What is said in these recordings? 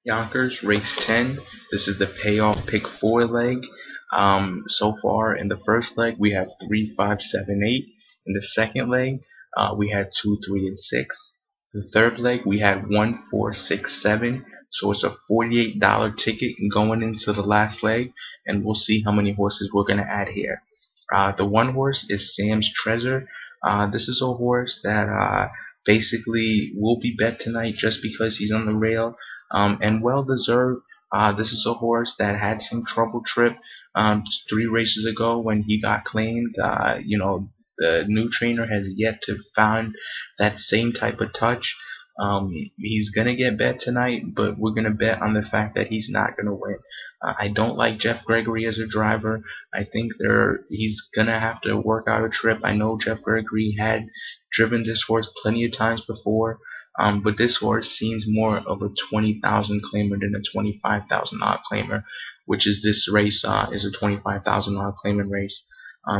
Yonkers Race 10. This is the payoff pick 4 leg. So far in the first leg, we have 3, 5, 7, 8. In the second leg, we had 2, 3, and 6. The third leg, we had 1, 4, 6, 7. So it's a $48 ticket going into the last leg, and we'll see how many horses we're going to add here. The one horse is Sam's Treasure. This is a horse that basically will be bet tonight just because he's on the rail, and well deserved. This is a horse that had some trouble trip 3 races ago when he got claimed. The new trainer has yet to find that same type of touch. He's gonna get bet tonight, but we're gonna bet on the fact that he's not gonna win. I don't like Jeff Gregory as a driver. I think he's gonna have to work out a trip. I know Jeff Gregory had driven this horse plenty of times before, but this horse seems more of a 20,000 claimer than a $25,000 claimer, which is this race is a $25,000 claiming race.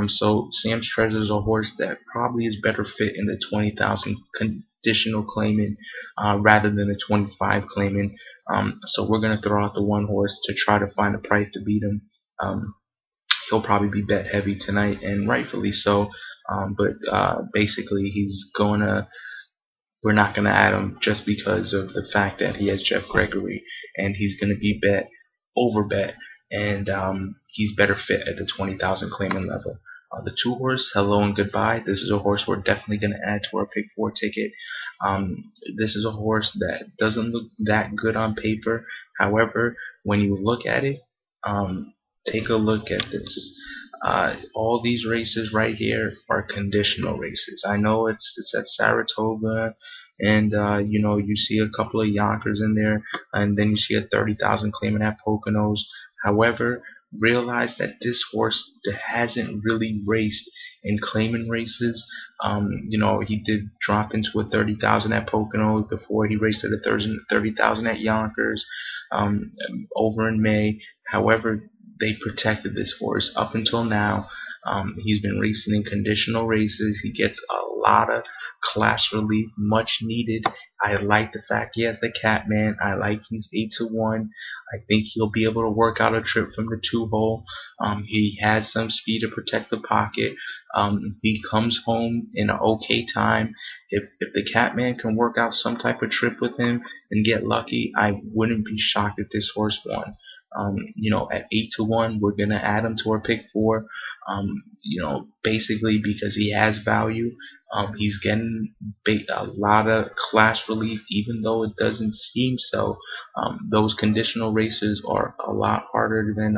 So Sam's Treasure is a horse that probably is better fit in the 20,000 conditional claiming rather than the 25 claiming. So we're gonna throw out the one horse to try to find a price to beat him. He'll probably be bet heavy tonight, and rightfully so. But basically, we're not gonna add him just because of the fact that he has Jeff Gregory, and he's gonna be over bet, and he's better fit at the 20,000 claiming level. The two horse, Hello and Goodbye. This is a horse we're definitely going to add to our pick 4 ticket. This is a horse that doesn't look that good on paper. However, when you look at it, take a look at this. All these races right here are conditional races. I know it's at Saratoga, and you see a couple of Yonkers in there, and then you see a 30,000 claiming at Poconos. However, realize that this horse hasn't really raced in claiming races. He did drop into a 30,000 at Poconos before he raced at a 30,000 at Yonkers over in May. However, they protected this horse up until now. He's been racing in conditional races. He gets a lot of class relief, much needed. I like the fact he has the Catman. I like he's 8-1. I think he'll be able to work out a trip from the 2 hole. He has some speed to protect the pocket. He comes home in an okay time. If the Catman can work out some type of trip with him and get lucky, I wouldn't be shocked if this horse won. At 8-1, we're gonna add him to our pick 4. Basically because he has value. He's getting a lot of class relief, even though it doesn't seem so. Those conditional races are a lot harder than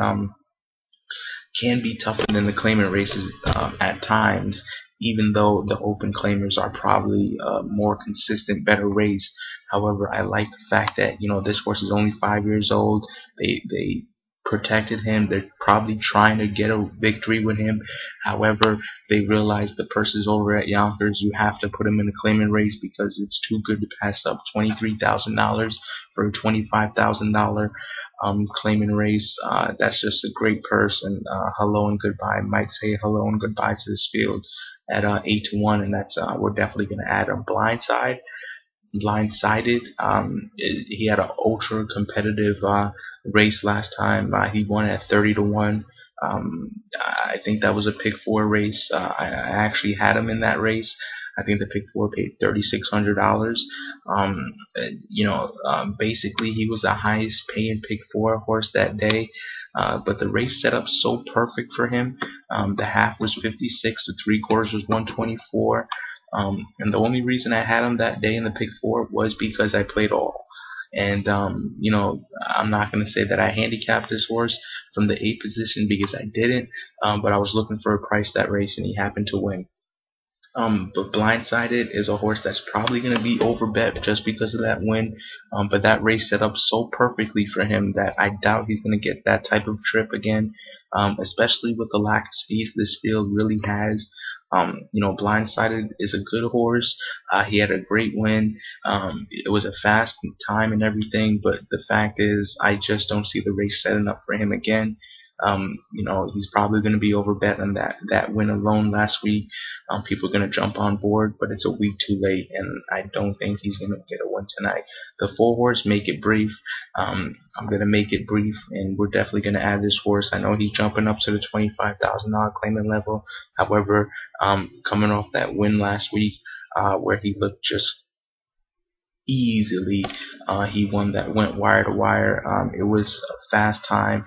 can be tougher than the claimant races at times, even though the open claimers are probably more consistent, better race. However, I like the fact that this horse is only 5 years old. They protected him. They're probably trying to get a victory with him. However, they realize the purses over at Yonkers. You have to put him in a claimant race because it's too good to pass up. $23,000 for a $25,000 claiming race. That's just a great purse, and hello and goodbye. Might say hello and goodbye to this field at 8-1, and that's we're definitely going to add a blindsided. He had an ultra competitive race last time. He won at 30-1. I think that was a pick 4 race. I actually had him in that race. I think the pick 4 paid $3,600. Basically he was the highest paying pick 4 horse that day. But the race set up so perfect for him. The half was 56, the 3/4 was 124. And the only reason I had him that day in the pick 4 was because I played all. And I'm not going to say that I handicapped this horse from the 8th position because I didn't, but I was looking for a price that race, and he happened to win. But Blindsided is a horse that's probably going to be overbet just because of that win. But that race set up so perfectly for him that I doubt he's going to get that type of trip again, especially with the lack of speed this field really has. Blindsided is a good horse. He had a great win. It was a fast time and everything, but the fact is, I just don't see the race setting up for him again. He's probably going to be overbet on that win alone last week. People are going to jump on board, but it's a week too late, and I don't think he's going to get a win tonight. The 4 horse, Make It Brief. I'm going to make it brief, and we're definitely going to add this horse. I know he's jumping up to the $25,000 claiming level. However, coming off that win last week, where he looked just easily, he won that, went wire to wire. It was a fast time.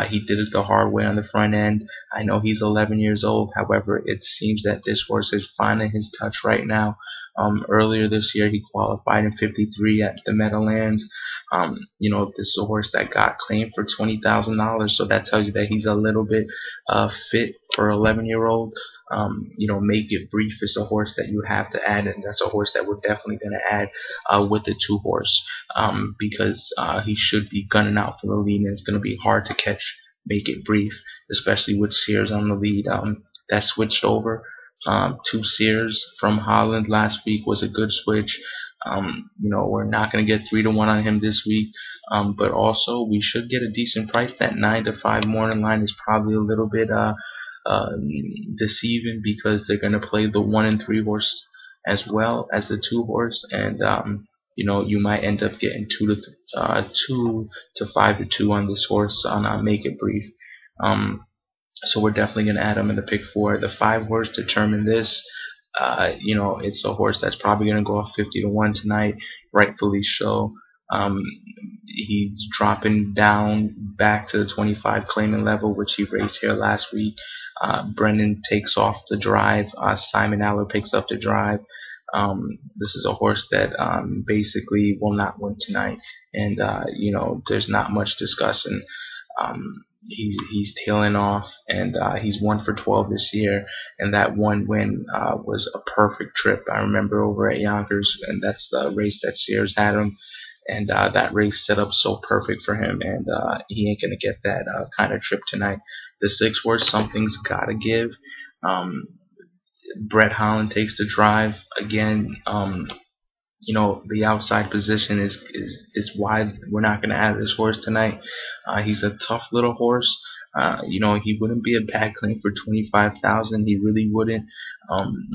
He did it the hard way on the front end. I know he's 11 years old. However, it seems that this horse is finding his touch right now. Earlier this year, he qualified in 53 at the Meadowlands. This is a horse that got claimed for $20,000, so that tells you that he's a little bit fit for an 11-year-old. Make It Brief is a horse that you have to add, and that's a horse that we're definitely going to add with the 2 horse, because he should be gunning out for the lead, and it's going to be hard to catch Make It Brief, especially with Sears on the lead. That switched over to Sears from Holland last week was a good switch. We're not going to get 3-1 on him this week, but also we should get a decent price. That 9-5 morning line is probably a little bit deceiving, because they're going to play the 1 and 3 horse as well as the 2 horse, and you might end up getting 2 to 5-2 on this horse on Make It Brief. So we're definitely going to add him in the pick 4. The 5 horse, Determine This. It's a horse that's probably going to go off 50-1 tonight, rightfully so. He's dropping down back to the 25 claiming level, which he raced here last week. Brennan takes off the drive. Simon Aller picks up the drive. This is a horse that basically will not win tonight, and there's not much discussing. He's tailing off, and he's 1 for 12 this year, and that one win was a perfect trip. I remember over at Yonkers, and that's the race that Sears had him, and that race set up so perfect for him, and he ain't gonna get that kind of trip tonight. The 6 horse, Something's Gotta Give. Brett Holland takes the drive again. The outside position is why we're not going to add this horse tonight. He's a tough little horse. He wouldn't be a bad claim for $25,000. He really wouldn't.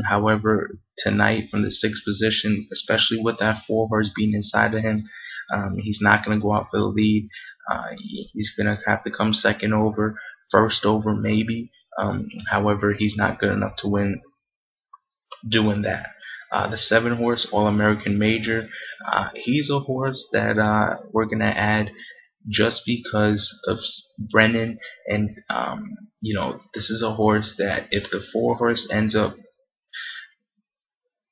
However, tonight from the 6th position, especially with that 4 horse being inside of him, he's not going to go out for the lead. He's going to have to come second over, first over maybe. However, he's not good enough to win doing that. The 7 horse, All American Major, he's a horse that we're going to add just because of Brennan, and this is a horse that if the 4 horse ends up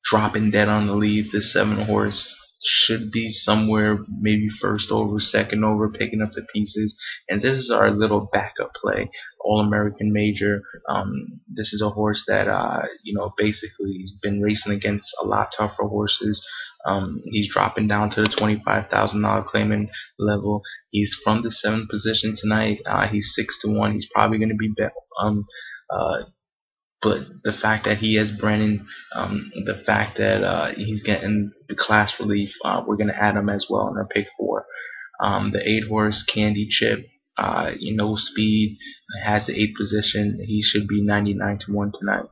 dropping dead on the lead, the 7 horse should be somewhere maybe first over, second over, picking up the pieces. And this is our little backup play, All American Major. This is a horse that basically he's been racing against a lot tougher horses. He's dropping down to the $25,000 claiming level. He's from the 7th position tonight. He's 6-1. He's probably going to be but the fact that he has Brennan, the fact that he's getting the class relief, we're going to add him as well in our pick 4. The 8 horse, Candy Chip, speed, has the 8th position. He should be 99-1 tonight.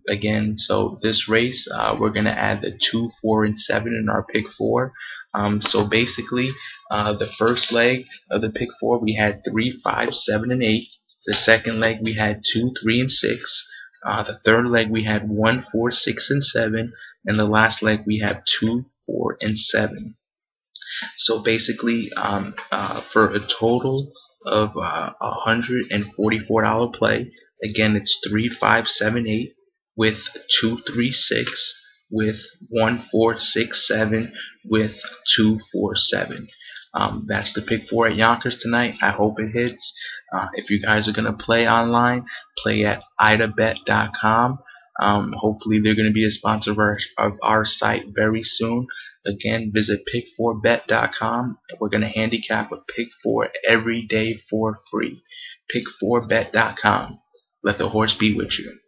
Again, so this race, we're going to add the 2, 4, and 7 in our pick 4. So basically, the first leg of the pick 4, we had 3, 5, 7, and 8. The second leg we had 2, 3, and 6. The third leg we had 1, 4, 6, and 7. And the last leg we had 2, 4, and 7. So basically, for a total of $144 play, again it's 3, 5, 7, 8 with 2, 3, 6 with 1, 4, 6, 7 with 2, 4, 7. That's the pick 4 at Yonkers tonight. I hope it hits. If you guys are going to play online, play at idabet.com. Hopefully they're going to be a sponsor of our site very soon. Again, visit pick4bet.com. We're going to handicap a pick 4 every day for free. Pick4bet.com. Let the horse be with you.